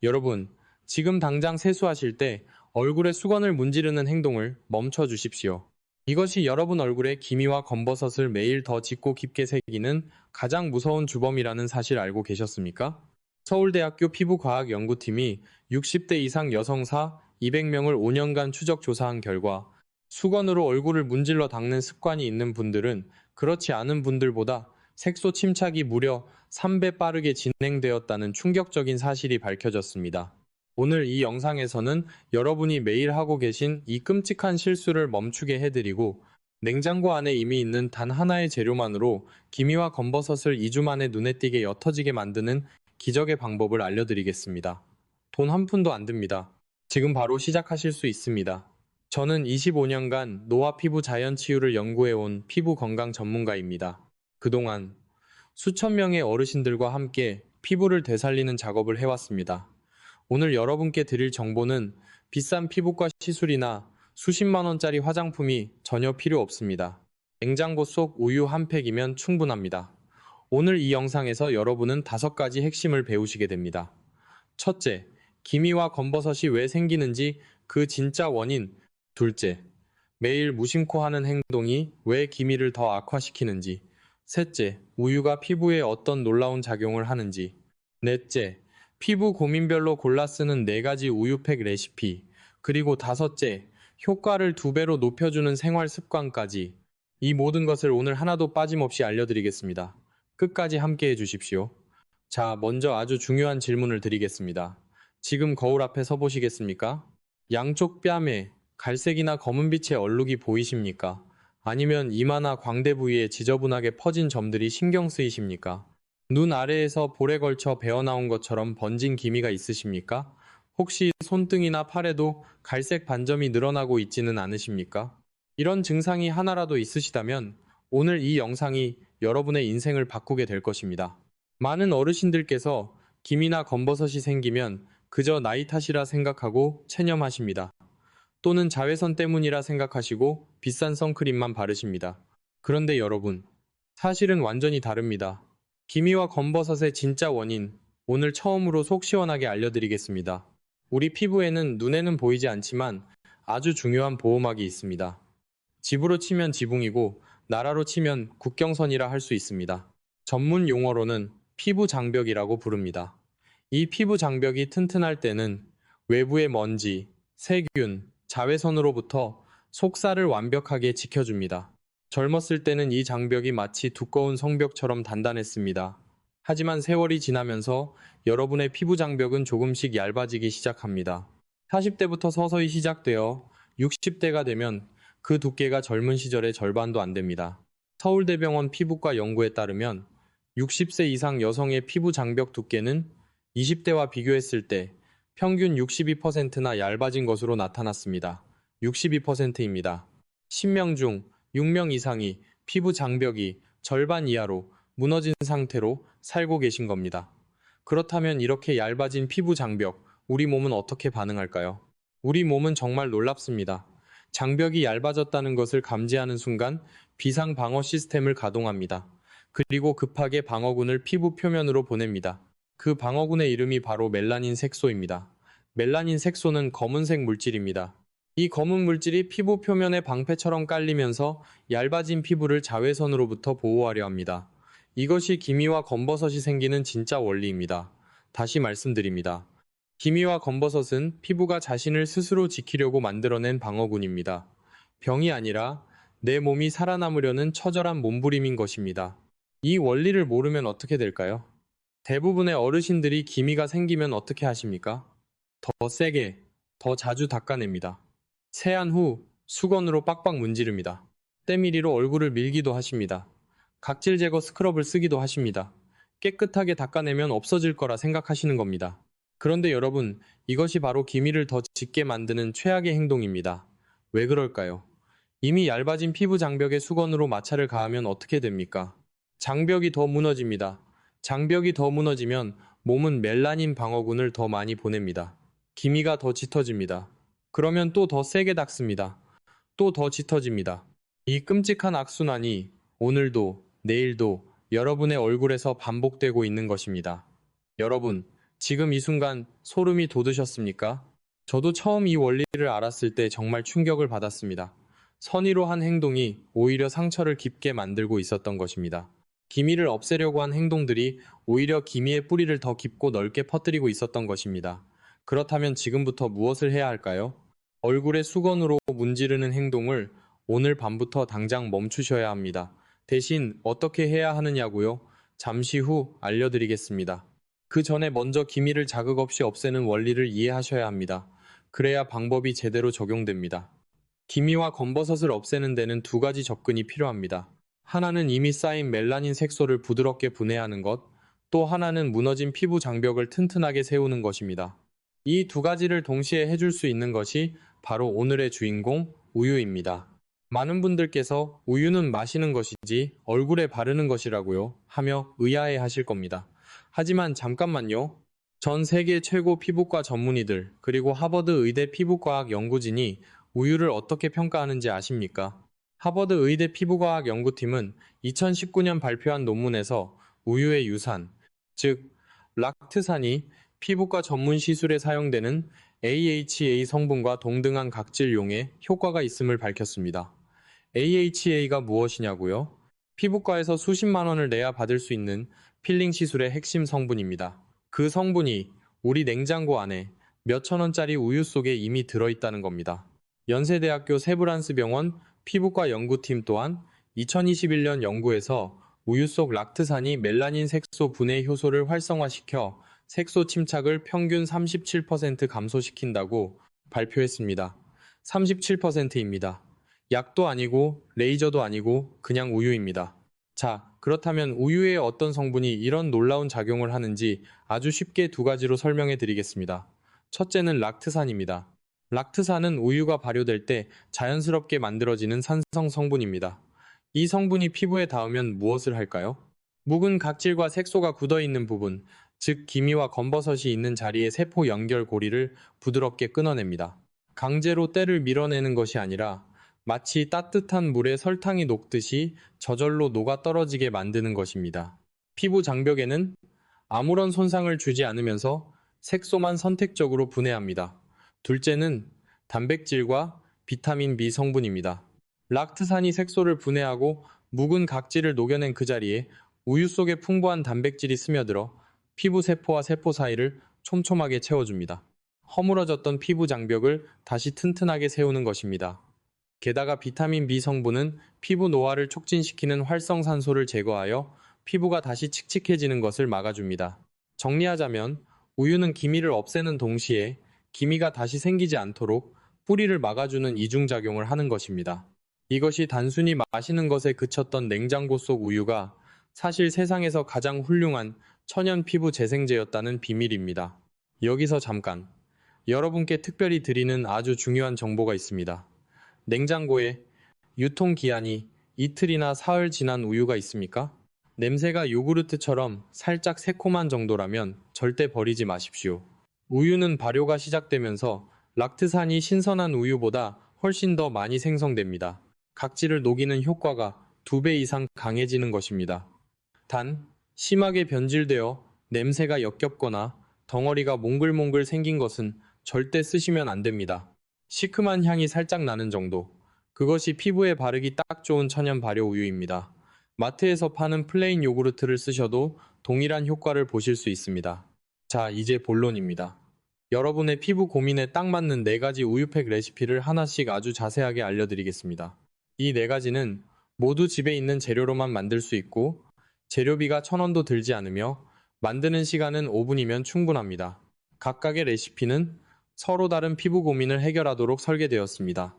여러분, 지금 당장 세수하실 때 얼굴에 수건을 문지르는 행동을 멈춰 주십시오. 이것이 여러분 얼굴에 기미와 검버섯을 매일 더 짙고 깊게 새기는 가장 무서운 주범이라는 사실 알고 계셨습니까? 서울대학교 피부과학연구팀이 60대 이상 여성사 200명을 5년간 추적 조사한 결과 수건으로 얼굴을 문질러 닦는 습관이 있는 분들은 그렇지 않은 분들보다 색소 침착이 무려 3배 빠르게 진행되었다는 충격적인 사실이 밝혀졌습니다. 오늘 이 영상에서는 여러분이 매일 하고 계신 이 끔찍한 실수를 멈추게 해드리고 냉장고 안에 이미 있는 단 하나의 재료만으로 기미와 검버섯을 2주 만에 눈에 띄게 옅어지게 만드는 기적의 방법을 알려드리겠습니다. 돈 한 푼도 안 듭니다. 지금 바로 시작하실 수 있습니다. 저는 25년간 노화 피부 자연 치유를 연구해온 피부 건강 전문가입니다. 그동안 수천 명의 어르신들과 함께 피부를 되살리는 작업을 해왔습니다. 오늘 여러분께 드릴 정보는 비싼 피부과 시술이나 수십만 원짜리 화장품이 전혀 필요 없습니다. 냉장고 속 우유 한 팩이면 충분합니다. 오늘 이 영상에서 여러분은 5가지 핵심을 배우시게 됩니다. 첫째, 기미와 검버섯이 왜 생기는지 그 진짜 원인. 둘째, 매일 무심코 하는 행동이 왜 기미를 더 악화시키는지. 셋째, 우유가 피부에 어떤 놀라운 작용을 하는지. 넷째, 피부 고민별로 골라 쓰는 4가지 우유팩 레시피. 그리고 다섯째, 효과를 2배로 높여주는 생활 습관까지. 이 모든 것을 오늘 하나도 빠짐없이 알려드리겠습니다. 끝까지 함께 해주십시오. 자, 먼저 아주 중요한 질문을 드리겠습니다. 지금 거울 앞에 서 보시겠습니까? 양쪽 뺨에 갈색이나 검은빛의 얼룩이 보이십니까? 아니면 이마나 광대 부위에 지저분하게 퍼진 점들이 신경 쓰이십니까? 눈 아래에서 볼에 걸쳐 배어나온 것처럼 번진 기미가 있으십니까? 혹시 손등이나 팔에도 갈색 반점이 늘어나고 있지는 않으십니까? 이런 증상이 하나라도 있으시다면 오늘 이 영상이 여러분의 인생을 바꾸게 될 것입니다. 많은 어르신들께서 기미나 검버섯이 생기면 그저 나이 탓이라 생각하고 체념하십니다. 또는 자외선 때문이라 생각하시고 비싼 선크림만 바르십니다. 그런데 여러분, 사실은 완전히 다릅니다. 기미와 검버섯의 진짜 원인, 오늘 처음으로 속 시원하게 알려드리겠습니다. 우리 피부에는 눈에는 보이지 않지만 아주 중요한 보호막이 있습니다. 집으로 치면 지붕이고 나라로 치면 국경선이라 할 수 있습니다. 전문 용어로는 피부 장벽이라고 부릅니다. 이 피부 장벽이 튼튼할 때는 외부의 먼지, 세균, 자외선으로부터 속살을 완벽하게 지켜줍니다. 젊었을 때는 이 장벽이 마치 두꺼운 성벽처럼 단단했습니다. 하지만 세월이 지나면서 여러분의 피부 장벽은 조금씩 얇아지기 시작합니다. 40대부터 서서히 시작되어 60대가 되면 그 두께가 젊은 시절의 절반도 안 됩니다. 서울대병원 피부과 연구에 따르면 60세 이상 여성의 피부 장벽 두께는 20대와 비교했을 때 평균 62%나 얇아진 것으로 나타났습니다. 62%입니다. 10명 중 6명 이상이 피부 장벽이 절반 이하로 무너진 상태로 살고 계신 겁니다. 그렇다면 이렇게 얇아진 피부 장벽, 우리 몸은 어떻게 반응할까요? 우리 몸은 정말 놀랍습니다. 장벽이 얇아졌다는 것을 감지하는 순간 비상 방어 시스템을 가동합니다. 그리고 급하게 방어군을 피부 표면으로 보냅니다. 그 방어군의 이름이 바로 멜라닌 색소입니다. 멜라닌 색소는 검은색 물질입니다. 이 검은 물질이 피부 표면에 방패처럼 깔리면서 얇아진 피부를 자외선으로부터 보호하려 합니다. 이것이 기미와 검버섯이 생기는 진짜 원리입니다. 다시 말씀드립니다. 기미와 검버섯은 피부가 자신을 스스로 지키려고 만들어낸 방어군입니다. 병이 아니라 내 몸이 살아남으려는 처절한 몸부림인 것입니다. 이 원리를 모르면 어떻게 될까요? 대부분의 어르신들이 기미가 생기면 어떻게 하십니까? 더 세게, 더 자주 닦아냅니다. 세안 후 수건으로 빡빡 문지릅니다. 때밀이로 얼굴을 밀기도 하십니다. 각질 제거 스크럽을 쓰기도 하십니다. 깨끗하게 닦아내면 없어질 거라 생각하시는 겁니다. 그런데 여러분, 이것이 바로 기미를 더 짙게 만드는 최악의 행동입니다. 왜 그럴까요? 이미 얇아진 피부 장벽에 수건으로 마찰을 가하면 어떻게 됩니까? 장벽이 더 무너집니다. 장벽이 더 무너지면 몸은 멜라닌 방어군을 더 많이 보냅니다. 기미가 더 짙어집니다. 그러면 또 더 세게 닦습니다. 또 더 짙어집니다. 이 끔찍한 악순환이 오늘도 내일도 여러분의 얼굴에서 반복되고 있는 것입니다. 여러분, 지금 이 순간 소름이 돋으셨습니까? 저도 처음 이 원리를 알았을 때 정말 충격을 받았습니다. 선의로 한 행동이 오히려 상처를 깊게 만들고 있었던 것입니다. 기미를 없애려고 한 행동들이 오히려 기미의 뿌리를 더 깊고 넓게 퍼뜨리고 있었던 것입니다. 그렇다면 지금부터 무엇을 해야 할까요? 얼굴에 수건으로 문지르는 행동을 오늘 밤부터 당장 멈추셔야 합니다. 대신 어떻게 해야 하느냐고요? 잠시 후 알려드리겠습니다. 그 전에 먼저 기미를 자극 없이 없애는 원리를 이해하셔야 합니다. 그래야 방법이 제대로 적용됩니다. 기미와 검버섯을 없애는 데는 두 가지 접근이 필요합니다. 하나는 이미 쌓인 멜라닌 색소를 부드럽게 분해하는 것, 또 하나는 무너진 피부 장벽을 튼튼하게 세우는 것입니다. 이 두 가지를 동시에 해줄 수 있는 것이 바로 오늘의 주인공, 우유입니다. 많은 분들께서 우유는 마시는 것이지 얼굴에 바르는 것이라고요 하며 의아해 하실 겁니다. 하지만 잠깐만요. 전 세계 최고 피부과 전문의들, 그리고 하버드 의대 피부과학 연구진이 우유를 어떻게 평가하는지 아십니까? 하버드 의대 피부과학 연구팀은 2019년 발표한 논문에서 우유의 유산, 즉 락트산이 피부과 전문 시술에 사용되는 AHA 성분과 동등한 각질용에 효과가 있음을 밝혔습니다. AHA가 무엇이냐고요? 피부과에서 수십만 원을 내야 받을 수 있는 필링 시술의 핵심 성분입니다. 그 성분이 우리 냉장고 안에 몇천 원짜리 우유 속에 이미 들어있다는 겁니다. 연세대학교 세브란스병원 피부과 연구팀 또한 2021년 연구에서 우유 속 락트산이 멜라닌 색소 분해 효소를 활성화시켜 색소 침착을 평균 37% 감소시킨다고 발표했습니다. 37%입니다. 약도 아니고 레이저도 아니고 그냥 우유입니다. 자, 그렇다면 우유의 어떤 성분이 이런 놀라운 작용을 하는지 아주 쉽게 두 가지로 설명해 드리겠습니다. 첫째는 락트산입니다. 락트산은 우유가 발효될 때 자연스럽게 만들어지는 산성 성분입니다. 이 성분이 피부에 닿으면 무엇을 할까요? 묵은 각질과 색소가 굳어있는 부분, 즉 기미와 검버섯이 있는 자리의 세포 연결 고리를 부드럽게 끊어냅니다. 강제로 때를 밀어내는 것이 아니라 마치 따뜻한 물에 설탕이 녹듯이 저절로 녹아 떨어지게 만드는 것입니다. 피부 장벽에는 아무런 손상을 주지 않으면서 색소만 선택적으로 분해합니다. 둘째는 단백질과 비타민 B 성분입니다. 락트산이 색소를 분해하고 묵은 각질을 녹여낸 그 자리에 우유 속에 풍부한 단백질이 스며들어 피부 세포와 세포 사이를 촘촘하게 채워줍니다. 허물어졌던 피부 장벽을 다시 튼튼하게 세우는 것입니다. 게다가 비타민 B 성분은 피부 노화를 촉진시키는 활성산소를 제거하여 피부가 다시 칙칙해지는 것을 막아줍니다. 정리하자면 우유는 기미를 없애는 동시에 기미가 다시 생기지 않도록 뿌리를 막아주는 이중작용을 하는 것입니다. 이것이 단순히 마시는 것에 그쳤던 냉장고 속 우유가 사실 세상에서 가장 훌륭한 천연 피부 재생제였다는 비밀입니다. 여기서 잠깐 여러분께 특별히 드리는 아주 중요한 정보가 있습니다. 냉장고에 유통기한이 이틀이나 사흘 지난 우유가 있습니까? 냄새가 요구르트처럼 살짝 새콤한 정도라면 절대 버리지 마십시오. 우유는 발효가 시작되면서 락트산이 신선한 우유보다 훨씬 더 많이 생성됩니다. 각질을 녹이는 효과가 2배 이상 강해지는 것입니다. 단, 심하게 변질되어 냄새가 역겹거나 덩어리가 몽글몽글 생긴 것은 절대 쓰시면 안 됩니다. 시큼한 향이 살짝 나는 정도. 그것이 피부에 바르기 딱 좋은 천연 발효 우유입니다. 마트에서 파는 플레인 요구르트를 쓰셔도 동일한 효과를 보실 수 있습니다. 자, 이제 본론입니다. 여러분의 피부 고민에 딱 맞는 4가지 우유팩 레시피를 하나씩 아주 자세하게 알려드리겠습니다. 이 4가지는 모두 집에 있는 재료로만 만들 수 있고 재료비가 1,000원도 들지 않으며 만드는 시간은 5분이면 충분합니다. 각각의 레시피는 서로 다른 피부 고민을 해결하도록 설계되었습니다.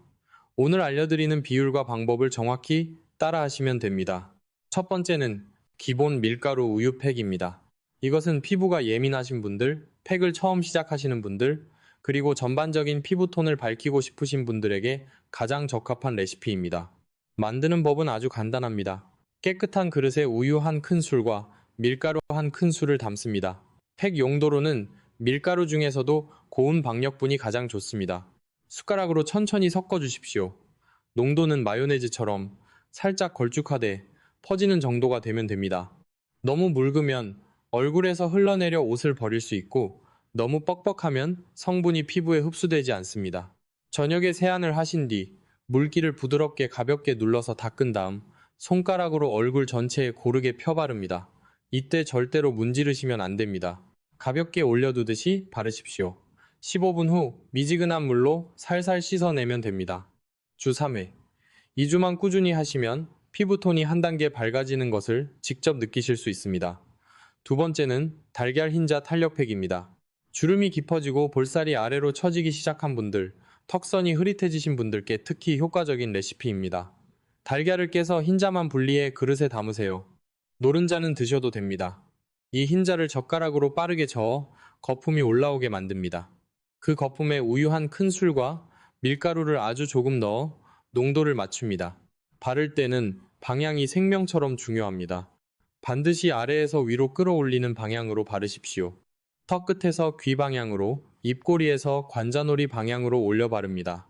오늘 알려드리는 비율과 방법을 정확히 따라하시면 됩니다. 첫 번째는 기본 밀가루 우유팩입니다. 이것은 피부가 예민하신 분들, 팩을 처음 시작하시는 분들, 그리고 전반적인 피부톤을 밝히고 싶으신 분들에게 가장 적합한 레시피입니다. 만드는 법은 아주 간단합니다. 깨끗한 그릇에 우유 1큰술과 밀가루 1큰술을 담습니다. 팩 용도로는 밀가루 중에서도 고운 박력분이 가장 좋습니다. 숟가락으로 천천히 섞어 주십시오. 농도는 마요네즈처럼 살짝 걸쭉하되 퍼지는 정도가 되면 됩니다. 너무 묽으면 얼굴에서 흘러내려 옷을 버릴 수 있고 너무 뻑뻑하면 성분이 피부에 흡수되지 않습니다. 저녁에 세안을 하신 뒤 물기를 부드럽게 가볍게 눌러서 닦은 다음 손가락으로 얼굴 전체에 고르게 펴 바릅니다. 이때 절대로 문지르시면 안 됩니다. 가볍게 올려두듯이 바르십시오. 15분 후 미지근한 물로 살살 씻어내면 됩니다. 주 3회. 2주만 꾸준히 하시면 피부톤이 한 단계 밝아지는 것을 직접 느끼실 수 있습니다. 두 번째는 달걀 흰자 탄력팩입니다. 주름이 깊어지고 볼살이 아래로 처지기 시작한 분들, 턱선이 흐릿해지신 분들께 특히 효과적인 레시피입니다. 달걀을 깨서 흰자만 분리해 그릇에 담으세요. 노른자는 드셔도 됩니다. 이 흰자를 젓가락으로 빠르게 저어 거품이 올라오게 만듭니다. 그 거품에 우유 한 큰술과 밀가루를 아주 조금 넣어 농도를 맞춥니다. 바를 때는 방향이 생명처럼 중요합니다. 반드시 아래에서 위로 끌어올리는 방향으로 바르십시오. 턱 끝에서 귀 방향으로, 입꼬리에서 관자놀이 방향으로 올려 바릅니다.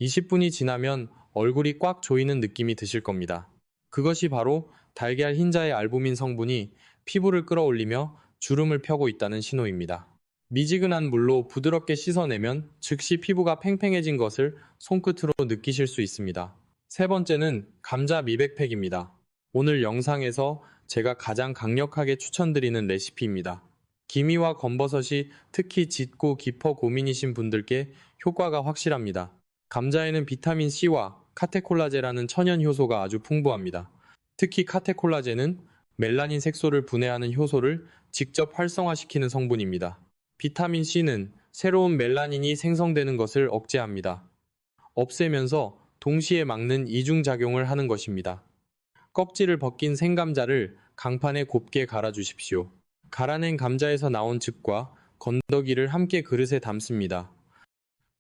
20분이 지나면 얼굴이 꽉 조이는 느낌이 드실 겁니다. 그것이 바로 달걀 흰자의 알부민 성분이 피부를 끌어올리며 주름을 펴고 있다는 신호입니다. 미지근한 물로 부드럽게 씻어내면 즉시 피부가 팽팽해진 것을 손끝으로 느끼실 수 있습니다. 세 번째는 감자 미백팩입니다. 오늘 영상에서 제가 가장 강력하게 추천드리는 레시피입니다. 기미와 검버섯이 특히 짙고 깊어 고민이신 분들께 효과가 확실합니다. 감자에는 비타민C와 카테콜라제라는 천연 효소가 아주 풍부합니다. 특히 카테콜라제는 멜라닌 색소를 분해하는 효소를 직접 활성화시키는 성분입니다. 비타민C는 새로운 멜라닌이 생성되는 것을 억제합니다. 없애면서 동시에 막는 이중작용을 하는 것입니다. 껍질을 벗긴 생감자를 강판에 곱게 갈아주십시오. 갈아낸 감자에서 나온 즙과 건더기를 함께 그릇에 담습니다.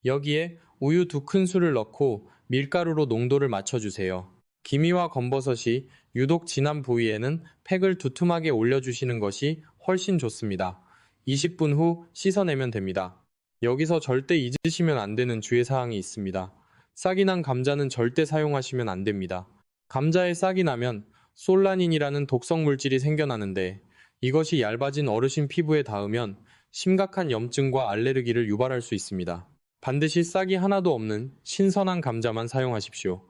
여기에 우유 2큰술을 넣고 밀가루로 농도를 맞춰주세요. 기미와 검버섯이 유독 진한 부위에는 팩을 두툼하게 올려주시는 것이 훨씬 좋습니다. 20분 후 씻어내면 됩니다. 여기서 절대 잊으시면 안 되는 주의사항이 있습니다. 싹이 난 감자는 절대 사용하시면 안 됩니다. 감자에 싹이 나면 솔라닌이라는 독성 물질이 생겨나는데 이것이 얇아진 어르신 피부에 닿으면 심각한 염증과 알레르기를 유발할 수 있습니다. 반드시 싹이 하나도 없는 신선한 감자만 사용하십시오.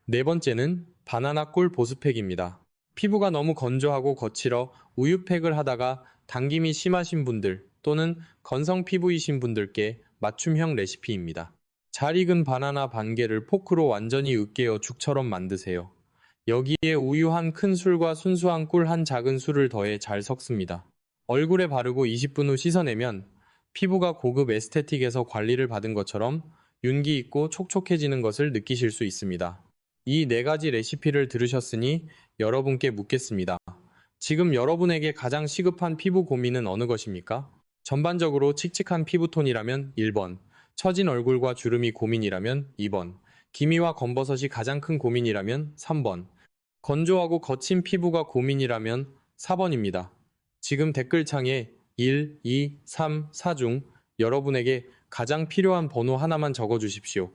네 번째는 바나나 꿀 보습팩입니다. 피부가 너무 건조하고 거칠어 우유팩을 하다가 당김이 심하신 분들 또는 건성 피부이신 분들께 맞춤형 레시피입니다. 잘 익은 바나나 반 개를 포크로 완전히 으깨어 죽처럼 만드세요. 여기에 우유 한 큰술과 순수한 꿀 한 작은 술을 더해 잘 섞습니다. 얼굴에 바르고 20분 후 씻어내면 피부가 고급 에스테틱에서 관리를 받은 것처럼 윤기 있고 촉촉해지는 것을 느끼실 수 있습니다. 이 네 가지 레시피를 들으셨으니 여러분께 묻겠습니다. 지금 여러분에게 가장 시급한 피부 고민은 어느 것입니까? 전반적으로 칙칙한 피부톤이라면 1번, 처진 얼굴과 주름이 고민이라면 2번, 기미와 검버섯이 가장 큰 고민이라면 3번, 건조하고 거친 피부가 고민이라면 4번입니다. 지금 댓글창에 1, 2, 3, 4 중 여러분에게 가장 필요한 번호 하나만 적어주십시오.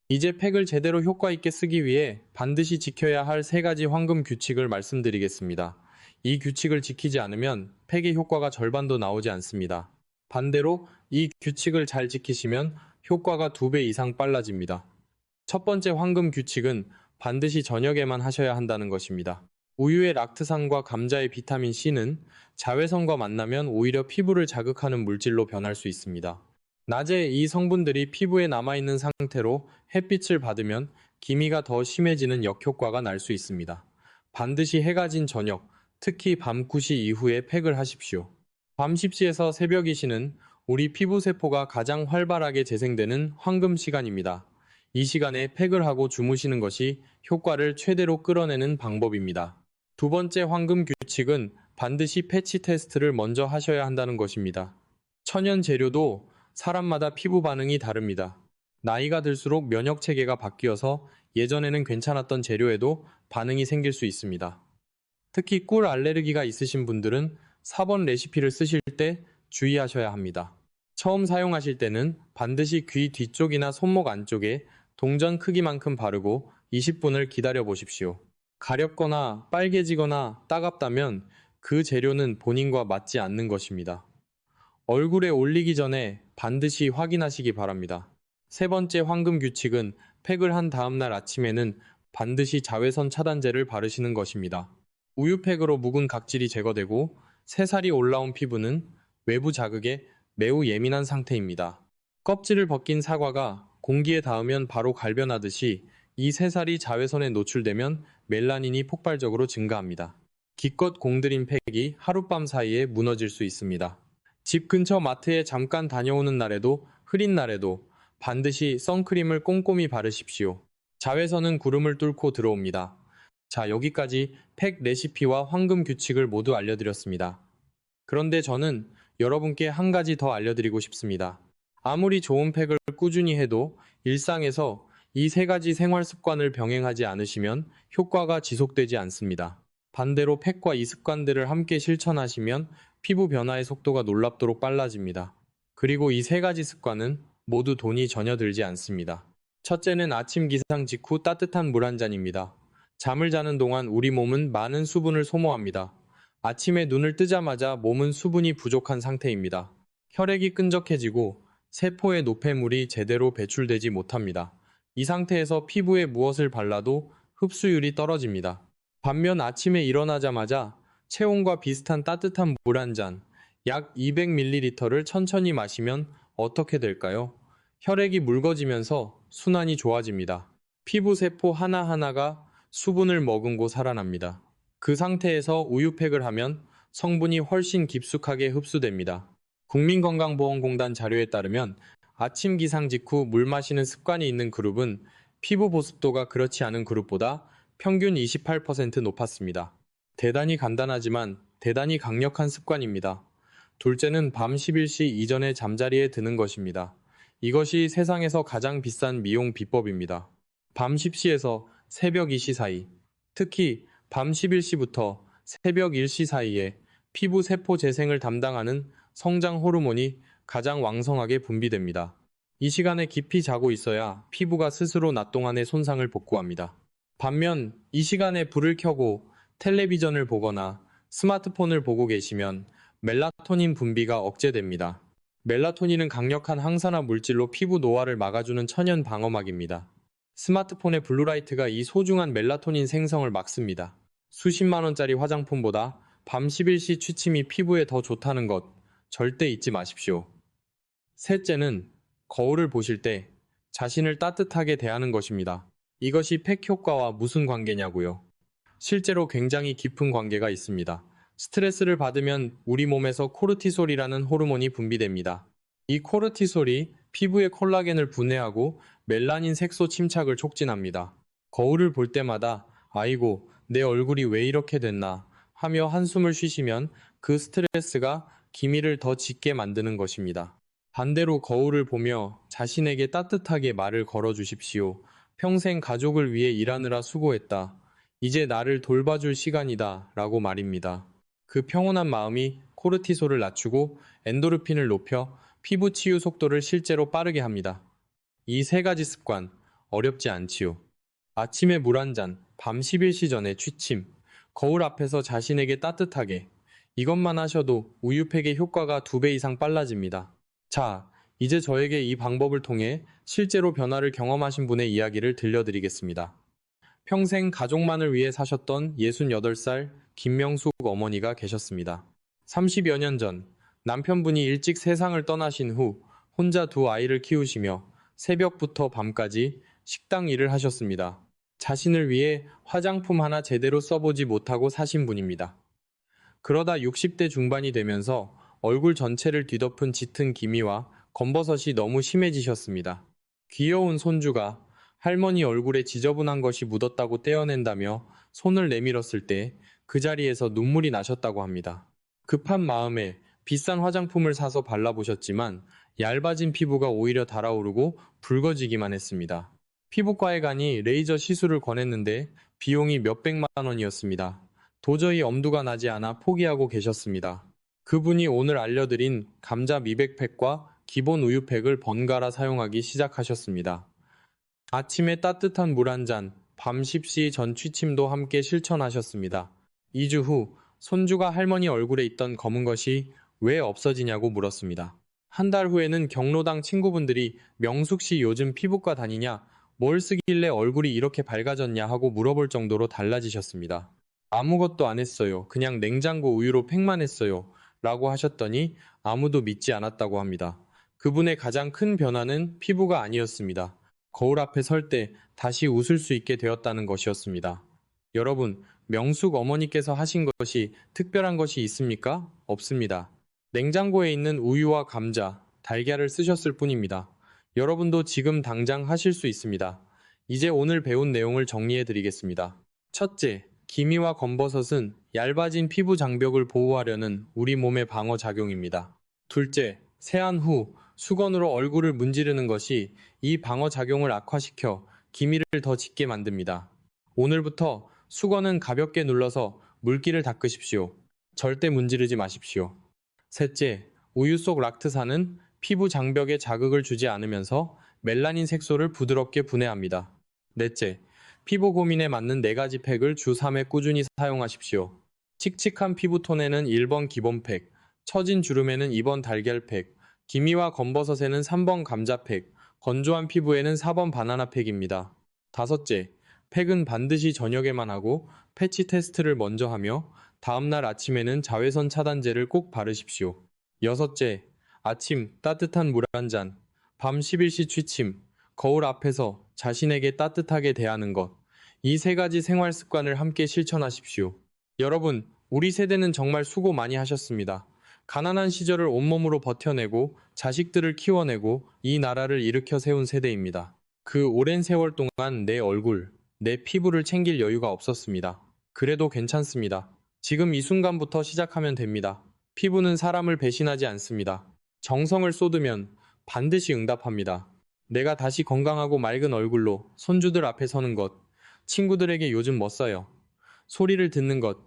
이제 팩을 제대로 효과 있게 쓰기 위해 반드시 지켜야 할 3가지 황금 규칙을 말씀드리겠습니다. 이 규칙을 지키지 않으면 팩의 효과가 절반도 나오지 않습니다. 반대로 이 규칙을 잘 지키시면 효과가 2배 이상 빨라집니다. 첫 번째 황금 규칙은 반드시 저녁에만 하셔야 한다는 것입니다. 우유의 락트산과 감자의 비타민C는 자외선과 만나면 오히려 피부를 자극하는 물질로 변할 수 있습니다. 낮에 이 성분들이 피부에 남아있는 상태로 햇빛을 받으면 기미가 더 심해지는 역효과가 날 수 있습니다. 반드시 해가 진 저녁, 특히 밤 9시 이후에 팩을 하십시오. 밤 10시에서 새벽 2시는 우리 피부세포가 가장 활발하게 재생되는 황금 시간입니다. 이 시간에 팩을 하고 주무시는 것이 효과를 최대로 끌어내는 방법입니다. 두 번째 황금 규칙은 반드시 패치 테스트를 먼저 하셔야 한다는 것입니다. 천연 재료도 사람마다 피부 반응이 다릅니다. 나이가 들수록 면역 체계가 바뀌어서 예전에는 괜찮았던 재료에도 반응이 생길 수 있습니다. 특히 꿀 알레르기가 있으신 분들은 4번 레시피를 쓰실 때 주의하셔야 합니다. 처음 사용하실 때는 반드시 귀 뒤쪽이나 손목 안쪽에 동전 크기만큼 바르고 20분을 기다려 보십시오. 가렵거나 빨개지거나 따갑다면 그 재료는 본인과 맞지 않는 것입니다. 얼굴에 올리기 전에 반드시 확인하시기 바랍니다. 세 번째 황금 규칙은 팩을 한 다음날 아침에는 반드시 자외선 차단제를 바르시는 것입니다. 우유팩으로 묵은 각질이 제거되고 새살이 올라온 피부는 외부 자극에 매우 예민한 상태입니다. 껍질을 벗긴 사과가 공기에 닿으면 바로 갈변하듯이 이 새살이 자외선에 노출되면 멜라닌이 폭발적으로 증가합니다. 기껏 공들인 팩이 하룻밤 사이에 무너질 수 있습니다. 집 근처 마트에 잠깐 다녀오는 날에도 흐린 날에도 반드시 선크림을 꼼꼼히 바르십시오. 자외선은 구름을 뚫고 들어옵니다. 자, 여기까지 팩 레시피와 황금 규칙을 모두 알려드렸습니다. 그런데 저는 여러분께 한 가지 더 알려드리고 싶습니다. 아무리 좋은 팩을 꾸준히 해도 일상에서 이 세 가지 생활 습관을 병행하지 않으시면 효과가 지속되지 않습니다. 반대로 팩과 이 습관들을 함께 실천하시면 피부 변화의 속도가 놀랍도록 빨라집니다. 그리고 이 세 가지 습관은 모두 돈이 전혀 들지 않습니다. 첫째는 아침 기상 직후 따뜻한 물 한 잔입니다. 잠을 자는 동안 우리 몸은 많은 수분을 소모합니다. 아침에 눈을 뜨자마자 몸은 수분이 부족한 상태입니다. 혈액이 끈적해지고 세포의 노폐물이 제대로 배출되지 못합니다. 이 상태에서 피부에 무엇을 발라도 흡수율이 떨어집니다. 반면 아침에 일어나자마자 체온과 비슷한 따뜻한 물 한 잔, 약 200ml를 천천히 마시면 어떻게 될까요? 혈액이 묽어지면서 순환이 좋아집니다. 피부 세포 하나하나가 수분을 머금고 살아납니다. 그 상태에서 우유팩을 하면 성분이 훨씬 깊숙하게 흡수됩니다. 국민건강보험공단 자료에 따르면 아침 기상 직후 물 마시는 습관이 있는 그룹은 피부 보습도가 그렇지 않은 그룹보다 평균 28% 높았습니다. 대단히 간단하지만 대단히 강력한 습관입니다. 둘째는 밤 11시 이전에 잠자리에 드는 것입니다. 이것이 세상에서 가장 비싼 미용 비법입니다. 밤 10시에서 새벽 2시 사이, 특히 밤 11시부터 새벽 1시 사이에 피부 세포 재생을 담당하는 성장 호르몬이 가장 왕성하게 분비됩니다. 이 시간에 깊이 자고 있어야 피부가 스스로 낮 동안의 손상을 복구합니다. 반면 이 시간에 불을 켜고 텔레비전을 보거나 스마트폰을 보고 계시면 멜라토닌 분비가 억제됩니다. 멜라토닌은 강력한 항산화 물질로 피부 노화를 막아주는 천연 방어막입니다. 스마트폰의 블루라이트가 이 소중한 멜라토닌 생성을 막습니다. 수십만 원짜리 화장품보다 밤 11시 취침이 피부에 더 좋다는 것 절대 잊지 마십시오. 셋째는 거울을 보실 때 자신을 따뜻하게 대하는 것입니다. 이것이 팩 효과와 무슨 관계냐고요? 실제로 굉장히 깊은 관계가 있습니다. 스트레스를 받으면 우리 몸에서 코르티솔이라는 호르몬이 분비됩니다. 이 코르티솔이 피부의 콜라겐을 분해하고 멜라닌 색소 침착을 촉진합니다. 거울을 볼 때마다 아이고, 내 얼굴이 왜 이렇게 됐나 하며 한숨을 쉬시면 그 스트레스가 기미를 더 짙게 만드는 것입니다. 반대로 거울을 보며 자신에게 따뜻하게 말을 걸어 주십시오. 평생 가족을 위해 일하느라 수고했다. 이제 나를 돌봐줄 시간이다. 라고 말입니다. 그 평온한 마음이 코르티솔을 낮추고 엔도르핀을 높여 피부 치유 속도를 실제로 빠르게 합니다. 이 세 가지 습관, 어렵지 않지요. 아침에 물 한 잔, 밤 11시 전에 취침, 거울 앞에서 자신에게 따뜻하게. 이것만 하셔도 우유팩의 효과가 2배 이상 빨라집니다. 자, 이제 저에게 이 방법을 통해 실제로 변화를 경험하신 분의 이야기를 들려드리겠습니다. 평생 가족만을 위해 사셨던 68살 김명숙 어머니가 계셨습니다. 30여 년 전 남편분이 일찍 세상을 떠나신 후 혼자 두 아이를 키우시며 새벽부터 밤까지 식당 일을 하셨습니다. 자신을 위해 화장품 하나 제대로 써보지 못하고 사신 분입니다. 그러다 60대 중반이 되면서 얼굴 전체를 뒤덮은 짙은 기미와 검버섯이 너무 심해지셨습니다. 귀여운 손주가 할머니 얼굴에 지저분한 것이 묻었다고 떼어낸다며 손을 내밀었을 때 그 자리에서 눈물이 나셨다고 합니다. 급한 마음에 비싼 화장품을 사서 발라보셨지만 얇아진 피부가 오히려 달아오르고 붉어지기만 했습니다. 피부과에 가니 레이저 시술을 권했는데 비용이 몇백만 원이었습니다. 도저히 엄두가 나지 않아 포기하고 계셨습니다. 그분이 오늘 알려드린 감자 미백팩과 기본 우유팩을 번갈아 사용하기 시작하셨습니다. 아침에 따뜻한 물 한 잔, 밤 10시 전 취침도 함께 실천하셨습니다. 2주 후 손주가 할머니 얼굴에 있던 검은 것이 왜 없어지냐고 물었습니다. 한 달 후에는 경로당 친구분들이 명숙 씨 요즘 피부과 다니냐, 뭘 쓰길래 얼굴이 이렇게 밝아졌냐 하고 물어볼 정도로 달라지셨습니다. 아무것도 안 했어요. 그냥 냉장고 우유로 팩만 했어요. 라고 하셨더니 아무도 믿지 않았다고 합니다. 그분의 가장 큰 변화는 피부가 아니었습니다. 거울 앞에 설 때 다시 웃을 수 있게 되었다는 것이었습니다. 여러분, 명숙 어머니께서 하신 것이 특별한 것이 있습니까? 없습니다. 냉장고에 있는 우유와 감자, 달걀을 쓰셨을 뿐입니다. 여러분도 지금 당장 하실 수 있습니다. 이제 오늘 배운 내용을 정리해 드리겠습니다. 첫째, 기미와 검버섯은 얇아진 피부 장벽을 보호하려는 우리 몸의 방어 작용입니다. 둘째, 세안 후 수건으로 얼굴을 문지르는 것이 이 방어 작용을 악화시켜 기미를 더 짙게 만듭니다. 오늘부터 수건은 가볍게 눌러서 물기를 닦으십시오. 절대 문지르지 마십시오. 셋째, 우유 속 락트산은 피부 장벽에 자극을 주지 않으면서 멜라닌 색소를 부드럽게 분해합니다. 넷째, 피부 고민에 맞는 4가지 팩을 주 3회 꾸준히 사용하십시오. 칙칙한 피부톤에는 1번 기본 팩, 처진 주름에는 2번 달걀 팩, 기미와 검버섯에는 3번 감자 팩, 건조한 피부에는 4번 바나나 팩입니다. 다섯째, 팩은 반드시 저녁에만 하고 패치 테스트를 먼저 하며 다음날 아침에는 자외선 차단제를 꼭 바르십시오. 여섯째, 아침 따뜻한 물 한 잔, 밤 11시 취침, 거울 앞에서 자신에게 따뜻하게 대하는 것. 이 3가지 생활 습관을 함께 실천하십시오. 여러분, 우리 세대는 정말 수고 많이 하셨습니다. 가난한 시절을 온몸으로 버텨내고 자식들을 키워내고 이 나라를 일으켜 세운 세대입니다. 그 오랜 세월 동안 내 얼굴, 내 피부를 챙길 여유가 없었습니다. 그래도 괜찮습니다. 지금 이 순간부터 시작하면 됩니다. 피부는 사람을 배신하지 않습니다. 정성을 쏟으면 반드시 응답합니다. 내가 다시 건강하고 맑은 얼굴로 손주들 앞에 서는 것, 친구들에게 요즘 뭐 써요? 소리를 듣는 것,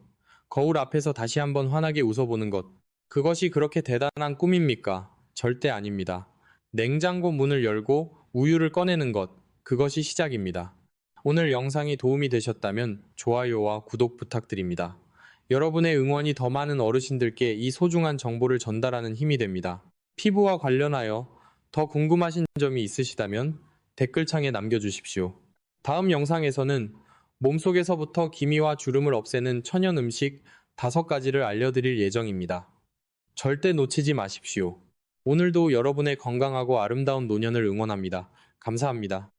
거울 앞에서 다시 한번 환하게 웃어보는 것, 그것이 그렇게 대단한 꿈입니까? 절대 아닙니다. 냉장고 문을 열고 우유를 꺼내는 것, 그것이 시작입니다. 오늘 영상이 도움이 되셨다면 좋아요와 구독 부탁드립니다. 여러분의 응원이 더 많은 어르신들께 이 소중한 정보를 전달하는 힘이 됩니다. 피부와 관련하여 더 궁금하신 점이 있으시다면 댓글창에 남겨주십시오. 다음 영상에서는 몸속에서부터 기미와 주름을 없애는 천연 음식 5가지를 알려드릴 예정입니다. 절대 놓치지 마십시오. 오늘도 여러분의 건강하고 아름다운 노년을 응원합니다. 감사합니다.